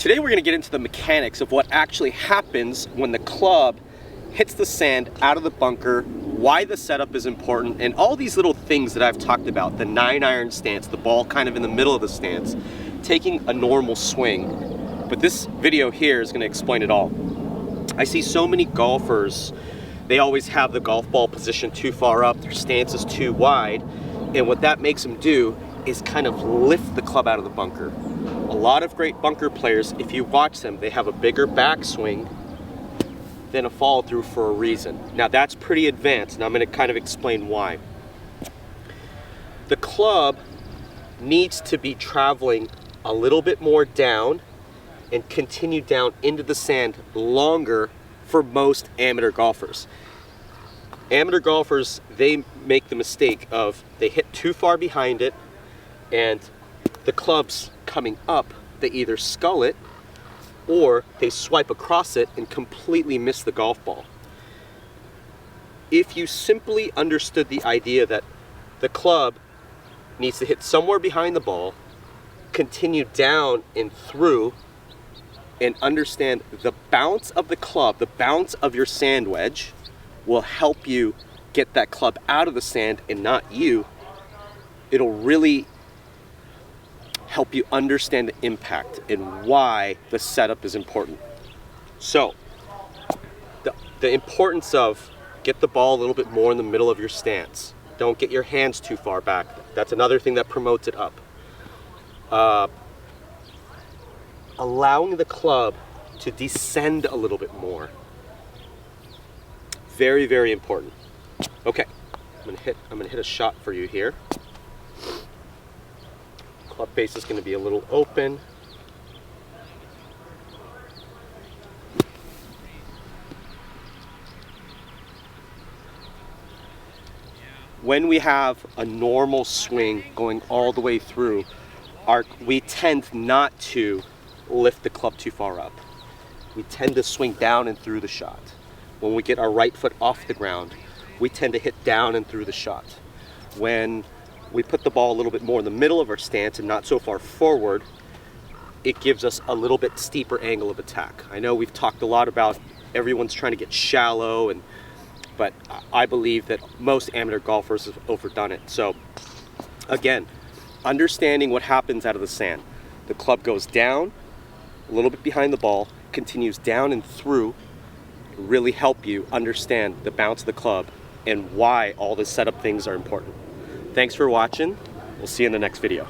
Today we're going to get into the mechanics of what actually happens when the club hits the sand out of the bunker, why the setup is important, and all these little things that I've talked about. The 9-iron stance, the ball kind of in the middle of the stance, taking a normal swing. But this video here is going to explain it all. I see so many golfers, they always have the golf ball positioned too far up, their stance is too wide, and what that makes them do is kind of lift the club out of the bunker. A lot of great bunker players, if you watch them, they have a bigger backswing than a follow through for a reason. Now that's pretty advanced, and I'm going to kind of explain why. The club needs to be traveling a little bit more down and continue down into the sand longer for most amateur golfers. Amateur golfers, they make the mistake of they hit too far behind it, and the club's coming up, they either scull it or they swipe across it and completely miss the golf ball. If you simply understood the idea that the club needs to hit somewhere behind the ball, continue down and through, and understand the bounce of the club, the bounce of your sand wedge will help you get that club out of the sand and not you. It'll really help you understand the impact and why the setup is important. So, the importance of get the ball a little bit more in the middle of your stance. Don't get your hands too far back. That's another thing that promotes it up. Allowing the club to descend a little bit more. Very, very important. Okay, I'm gonna hit a shot for you here. Club face is going to be a little open. When we have a normal swing going all the way through, we tend not to lift the club too far up. We tend to swing down and through the shot. When we get our right foot off the ground, we tend to hit down and through the shot. When we put the ball a little bit more in the middle of our stance and not so far forward, it gives us a little bit steeper angle of attack. I know we've talked a lot about everyone's trying to get shallow, but I believe that most amateur golfers have overdone it. So again, understanding what happens out of the sand. The club goes down a little bit behind the ball, continues down and through, really help you understand the bounce of the club and why all the setup things are important. Thanks for watching. We'll see you in the next video.